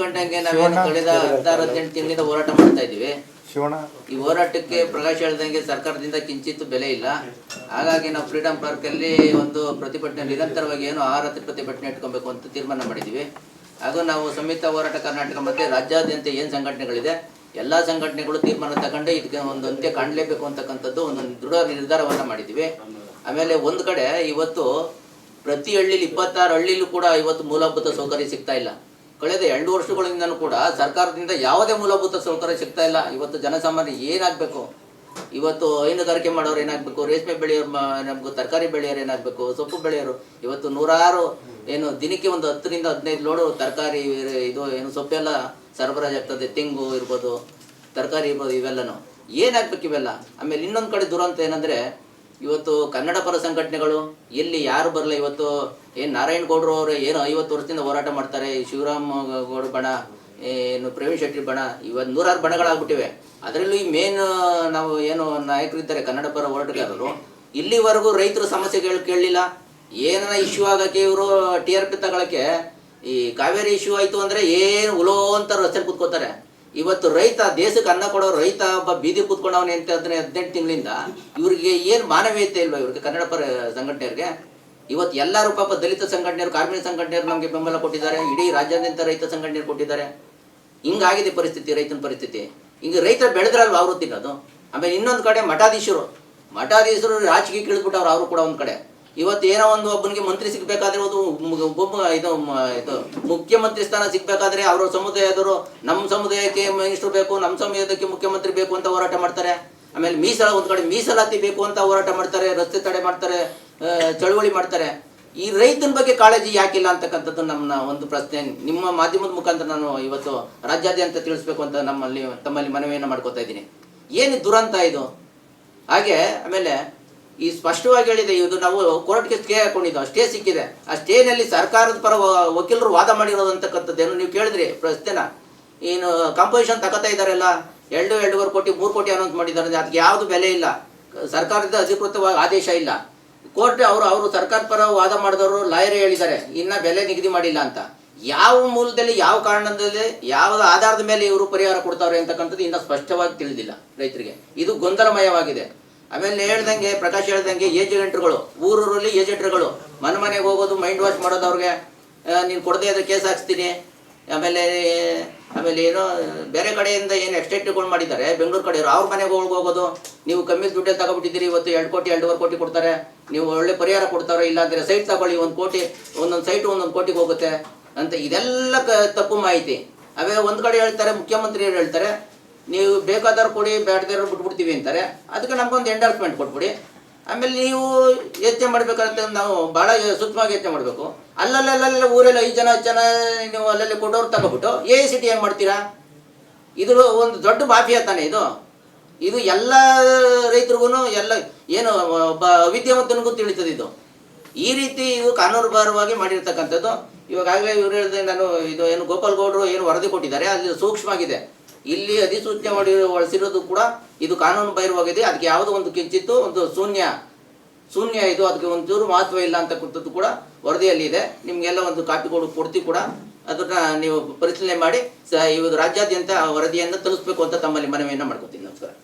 ಸಂಘಟನೆಗೆ ನಾವೇನು ಕಳೆದ 16-18 ತಿಂಗಳಿಂದ ಹೋರಾಟ ಮಾಡ್ತಾ ಇದ್ದೀವಿ. ಈ ಹೋರಾಟಕ್ಕೆ ಪ್ರಕಾಶ್ ಹೇಳ್ದಂಗೆ ಸರ್ಕಾರದಿಂದ ಕಿಂಚಿತ್ತು ಬೆಲೆ ಇಲ್ಲ. ಹಾಗಾಗಿ ನಾವು ಫ್ರೀಡಂ ಪಾರ್ಕಲ್ಲಿ ಒಂದು ಪ್ರತಿಭಟನೆ ನಿರಂತರವಾಗಿ ಏನು ಆಹಾರ ಪ್ರತಿಭಟನೆ ಇಟ್ಕೊಬೇಕು ಅಂತ ತೀರ್ಮಾನ ಮಾಡಿದ್ದೀವಿ. ಹಾಗೂ ನಾವು ಸಂಯುಕ್ತ ಹೋರಾಟ ಕರ್ನಾಟಕ ಮತ್ತು ರಾಜ್ಯಾದ್ಯಂತ ಏನು ಸಂಘಟನೆಗಳಿದೆ ಎಲ್ಲ ಸಂಘಟನೆಗಳು ತೀರ್ಮಾನ ತಗೊಂಡು ಇದಕ್ಕೆ ಒಂದು ಅಂತ್ಯ ಕಾಣಲೇಬೇಕು ಅಂತಕ್ಕಂಥದ್ದು ಒಂದು ದೃಢ ನಿರ್ಧಾರವನ್ನು ಮಾಡಿದ್ದೀವಿ. ಆಮೇಲೆ ಒಂದು ಕಡೆ ಇವತ್ತು ಪ್ರತಿ ಹಳ್ಳಿಲಿ 26 ಹಳ್ಳಿಲೂ ಕೂಡ ಇವತ್ತು ಮೂಲಭೂತ ಸೌಕರ್ಯ ಸಿಗ್ತಾ ಇಲ್ಲ. ಕಳೆದ 2 ವರ್ಷಗಳಿಂದನೂ ಕೂಡ ಸರ್ಕಾರದಿಂದ ಯಾವುದೇ ಮೂಲಭೂತ ಸೌಕರ್ಯ ಸಿಗ್ತಾ ಇಲ್ಲ. ಇವತ್ತು ಜನಸಾಮಾನ್ಯ ಏನಾಗಬೇಕು, ಇವತ್ತು ಹೈನುಗಾರಿಕೆ ಮಾಡೋರು ಏನಾಗಬೇಕು, ರೇಷ್ಮೆ ಬೆಳೆಯೋರು ನಮಗೂ ತರಕಾರಿ ಬೆಳೆಯೋರು ಏನಾಗಬೇಕು, ಸೊಪ್ಪು ಬೆಳೆಯೋರು ಇವತ್ತು ನೂರಾರು ಏನು ದಿನಕ್ಕೆ ಒಂದು 10ರಿಂದ 15 ಲೋಡು ತರಕಾರಿ ಇದು ಏನು ಸೊಪ್ಪೆಲ್ಲ ಸರಬರಾಜಾಗ್ತದೆ. ತೆಂಗು ಇರ್ಬೋದು, ತರಕಾರಿ ಇರ್ಬೋದು, ಇವೆಲ್ಲನೂ ಏನಾಗಬೇಕು ಇವೆಲ್ಲ. ಆಮೇಲೆ ಇನ್ನೊಂದು ಕಡೆ ದುರಂತ ಏನಂದರೆ ಇವತ್ತು ಕನ್ನಡ ಪರ ಸಂಘಟನೆಗಳು ಎಲ್ಲಿ ಯಾರು ಬರಲ್ಲ. ಇವತ್ತು ಏನು ನಾರಾಯಣಗೌಡರು ಅವರು ಏನು 50 ವರ್ಷದಿಂದ ಹೋರಾಟ ಮಾಡ್ತಾರೆ. ಶಿವರಾಮ್ ಗೌಡ ಬಣ, ಏನು ಪ್ರವೀಣ್ ಶೆಟ್ಟಿ ಬಣ, ಇವತ್ತು 100 ಬಣಗಳಾಗ್ಬಿಟ್ಟಿವೆ. ಅದರಲ್ಲೂ ಈ ಮೇನ್ ನಾವು ಏನು ನಾಯಕರಿದ್ದಾರೆ ಕನ್ನಡ ಪರ ಹೋರಾಟಗಾರರು, ಇಲ್ಲಿವರೆಗೂ ರೈತರ ಸಮಸ್ಯೆಗಳು ಕೇಳಲಿಲ್ಲ. ಏನನ್ನ ಇಶ್ಯೂ ಆಗೋಕ್ಕೆ ಇವರು TRP ತಗೊಳ್ಳೋಕ್ಕೆ ಈ ಕಾವೇರಿ ಇಶ್ಯೂ ಆಯಿತು ಅಂದರೆ ಏನು ಉಲೋ ಅಂತ ರಸ್ತೆ ಕೂತ್ಕೋತಾರೆ. ಇವತ್ತು ರೈತ, ದೇಶಕ್ಕೆ ಅನ್ನ ಕೊಡೋ ರೈತ ಒಬ್ಬ ಬೀದಿ ಕೂತ್ಕೊಂಡವನೇ ಅಂತ 18 ತಿಂಗಳಿಂದ ಇವರಿಗೆ ಏನು ಮಾನವೀಯತೆ ಇಲ್ವಾ ಇವ್ರಿಗೆ ಕನ್ನಡ ಪರ ಸಂಘಟನೆಯವ್ರಿಗೆ? ಇವತ್ತು ಎಲ್ಲರೂ ಪಾಪ ದಲಿತ ಸಂಘಟನೆಯರು, ಕಾರ್ಮಿಕ ಸಂಘಟನೆಯರು ನಮಗೆ ಬೆಂಬಲ ಕೊಟ್ಟಿದ್ದಾರೆ. ಇಡೀ ರಾಜ್ಯಾದ್ಯಂತ ರೈತ ಸಂಘಟನೆಯರು ಕೊಟ್ಟಿದ್ದಾರೆ. ಹಿಂಗಾಗಿದೆ ಪರಿಸ್ಥಿತಿ, ರೈತನ ಪರಿಸ್ಥಿತಿ. ಹಿಂಗೆ ರೈತರು ಬೆಳೆದ್ರಲ್ವ ಅವರು ತಿನ್ನೋದು. ಆಮೇಲೆ ಇನ್ನೊಂದು ಕಡೆ ಮಠಾಧೀಶರು ರಾಜಕೀಯ ಇಳಿದ್ಬಿಟ್ಟವ್ರು. ಅವರು ಕೂಡ ಒಂದು ಕಡೆ ಇವತ್ತು ಏನೋ ಒಂದು ಒಬ್ಬನಿಗೆ ಮಂತ್ರಿ ಸಿಗಬೇಕಾದ್ರೆ ಇದು ಮುಖ್ಯಮಂತ್ರಿ ಸ್ಥಾನ ಸಿಗಬೇಕಾದ್ರೆ ಅವರ ಸಮುದಾಯದವರು ನಮ್ಮ ಸಮುದಾಯಕ್ಕೆ ಮಿನಿಸ್ಟರ್ ಬೇಕು, ನಮ್ಮ ಸಮುದಾಯಕ್ಕೆ ಮುಖ್ಯಮಂತ್ರಿ ಬೇಕು ಅಂತ ಹೋರಾಟ ಮಾಡ್ತಾರೆ. ಆಮೇಲೆ ಒಂದು ಕಡೆ ಮೀಸಲಾತಿ ಬೇಕು ಅಂತ ಹೋರಾಟ ಮಾಡ್ತಾರೆ, ರಸ್ತೆ ತಡೆ ಮಾಡ್ತಾರೆ, ಚಳುವಳಿ ಮಾಡ್ತಾರೆ. ಈ ರೈತನ ಬಗ್ಗೆ ಕಾಳಜಿ ಯಾಕಿಲ್ಲ ಅಂತಕ್ಕಂಥದ್ದು ನಮ್ಮ ಒಂದು ಪ್ರಶ್ನೆ. ನಿಮ್ಮ ಮಾಧ್ಯಮದ ಮುಖಾಂತರ ನಾನು ಇವತ್ತು ರಾಜ್ಯಾದ್ಯಂತ ತಿಳಿಸ್ಬೇಕು ಅಂತ ತಮ್ಮಲ್ಲಿ ಮನವಿಯನ್ನು ಮಾಡ್ಕೋತಾ ಇದ್ದೀನಿ. ಏನು ದುರಂತ ಇದು? ಹಾಗೆ ಆಮೇಲೆ ಈ ಸ್ಪಷ್ಟವಾಗಿ ಹೇಳಿದೆ, ಇದು ನಾವು ಕೋರ್ಟ್ಗೆ ಸ್ಟೇ ಹಾಕೊಂಡಿದ್ದು, ಸ್ಟೇ ಸಿಕ್ಕಿದೆ. ಆ ಸ್ಟೇನಲ್ಲಿ ಸರ್ಕಾರದ ಪರ ವಕೀಲರು ವಾದ ಮಾಡಿರೋದು ಅಂತಕ್ಕಂಥದ್ದೇನು ನೀವು ಕೇಳಿದ್ರಿ ಪ್ರಶ್ನೆನ. ಏನು ಕಂಪೋಸಿಷನ್ ತಗೋತಾ ಇದ್ದಾರೆಲ್ಲ 2.5 ಕೋಟಿ 3 ಕೋಟಿ ಅನೌನ್ಸ್ ಮಾಡಿದ್ದಾರೆ. ಅದಕ್ಕೆ ಯಾವುದು ಬೆಲೆ ಇಲ್ಲ, ಸರ್ಕಾರದಿಂದ ಅಧಿಕೃತವಾಗಿ ಆದೇಶ ಇಲ್ಲ. ಕೋರ್ಟ್ ಅವರು ಸರ್ಕಾರ ಪರ ವಾದ ಮಾಡಿದವರು ಲಾಯರೇ ಹೇಳಿದ್ದಾರೆ ಇನ್ನು ಬೆಲೆ ನಿಗದಿ ಮಾಡಿಲ್ಲ ಅಂತ. ಯಾವ ಮೂಲದಲ್ಲಿ, ಯಾವ ಕಾರಣದಲ್ಲಿ, ಯಾವ ಆಧಾರದ ಮೇಲೆ ಇವರು ಪರಿಹಾರ ಕೊಡ್ತಾವ್ರೆ ಅಂತಕ್ಕಂಥದ್ದು ಇನ್ನೂ ಸ್ಪಷ್ಟವಾಗಿ ತಿಳಿದಿಲ್ಲ ರೈತರಿಗೆ. ಇದು ಗೊಂದಲಮಯವಾಗಿದೆ. ಆಮೇಲೆ ಹೇಳ್ದಂಗೆ ಪ್ರಕಾಶ್ ಹೇಳ್ದಂಗೆ ಏಜೆಂಟ್ರುಗಳು, ಊರೂರಲ್ಲಿ ಏಜೆಂಟ್ರುಗಳು ಮನೆಗೆ ಹೋಗೋದು, ಮೈಂಡ್ ವಾಶ್ ಮಾಡೋದು. ಅವ್ರಿಗೆ ನೀನು ಕೊಡದೇ ಇದ್ರೆ ಕೇಸ್ ಹಾಕ್ಸ್ತೀನಿ. ಆಮೇಲೆ ಏನೋ ಬೇರೆ ಕಡೆಯಿಂದ ಏನು ಎಕ್ಸ್ಟೆಂಟ್ಗಳು ಮಾಡಿದ್ದಾರೆ ಬೆಂಗಳೂರು ಕಡೆಯವರು, ಅವ್ರ ಮನೆಗೆ ಹೋಗೋದು, ನೀವು ಕಮ್ಮಿ ದುಡ್ಡಲ್ಲಿ ತಗೊಬಿಟ್ಟಿದ್ದೀರಿ, ಇವತ್ತು 2 ಕೋಟಿ 2.5 ಕೋಟಿ ಕೊಡ್ತಾರೆ, ನೀವು ಒಳ್ಳೆ ಪರಿಹಾರ ಕೊಡ್ತಾರೆ, ಇಲ್ಲಾಂದರೆ ಸೈಟ್ ತಗೊಳ್ಳಿ, 1 ಕೋಟಿ, ಒಂದೊಂದು ಸೈಟು 1 ಕೋಟಿಗೆ ಹೋಗುತ್ತೆ ಅಂತ. ಇದೆಲ್ಲ ತಪ್ಪು ಮಾಹಿತಿ. ಅವೇ ಒಂದು ಕಡೆ ಹೇಳ್ತಾರೆ, ಮುಖ್ಯಮಂತ್ರಿಯವರು ಹೇಳ್ತಾರೆ ನೀವು ಬೇಕಾದವ್ರು ಕೊಡಿ, ಬೇಡದವ್ರು ಬಿಟ್ಬಿಡ್ತೀವಿ ಅಂತಾರೆ. ಅದಕ್ಕೆ ನಮಗೊಂದು ಎಂಡಾರ್ಸ್ಮೆಂಟ್ ಕೊಟ್ಬಿಡಿ. ಆಮೇಲೆ ನೀವು ಯೋಚನೆ ಮಾಡಬೇಕಂತ ನಾವು ಭಾಳ ಸೂಕ್ಷ್ಮವಾಗಿ ಯೋಚನೆ ಮಾಡಬೇಕು. ಅಲ್ಲಲ್ಲ ಊರಲ್ಲಿ 5 ಜನ 10 ಜನ ನೀವು ಅಲ್ಲಲ್ಲಿ ಕೊಟ್ಟವ್ರು ತಗೊಬಿಟ್ಟು AICT ಏನು ಮಾಡ್ತೀರಾ? ಇದು ಒಂದು ದೊಡ್ಡ ಮಾಫಿಯಾ ತಾನೆ ಇದು ಎಲ್ಲ ರೈತರಿಗೂ ಎಲ್ಲ ಏನು ಒಬ್ಬ ಅವಿದ್ಯಾವಂತನಿಗೂ ತಿಳಿತದೆ ಇದು. ಈ ರೀತಿ ಇದು ಕಾನೂನುಬಾರವಾಗಿ ಮಾಡಿರ್ತಕ್ಕಂಥದ್ದು. ಇವಾಗಲೇ ಇವರು ಹೇಳಿದ್ರೆ ನಾನು ಇದು ಏನು ಗೋಪಾಲ್ ಗೌಡರು ಏನು ವರದಿ ಕೊಟ್ಟಿದ್ದಾರೆ ಅಲ್ಲಿ ಸೂಕ್ಷ್ಮವಾಗಿದೆ. ಇಲ್ಲಿ ಅಧಿಸೂಚನೆ ಹೊಳಿಸಿರೋದು ಕೂಡ ಇದು ಕಾನೂನು ಬಾಹಿರವಾಗಿದೆ. ಅದಕ್ಕೆ ಯಾವುದೋ ಒಂದು ಕಿಂಚಿತ್ತು ಒಂದು ಶೂನ್ಯ ಇದು, ಅದಕ್ಕೆ ಒಂಚೂರು ಮಹತ್ವ ಇಲ್ಲ ಅಂತಕ್ಕಂಥದ್ದು ಕೂಡ ವರದಿಯಲ್ಲಿ ಇದೆ. ನಿಮಗೆಲ್ಲ ಒಂದು ಕಾಪಿ ಕೊಡ್ತೀವಿ ಕೂಡ, ಅದನ್ನು ನೀವು ಪರಿಶೀಲನೆ ಮಾಡಿ ಇವರು ರಾಜ್ಯಾದ್ಯಂತ ವರದಿಯನ್ನು ತಲುಪಿಸಬೇಕು ಅಂತ ತಮ್ಮಲ್ಲಿ ಮನವಿಯನ್ನು ಮಾಡ್ಕೊತೀನಿ. ನಮಸ್ಕಾರ.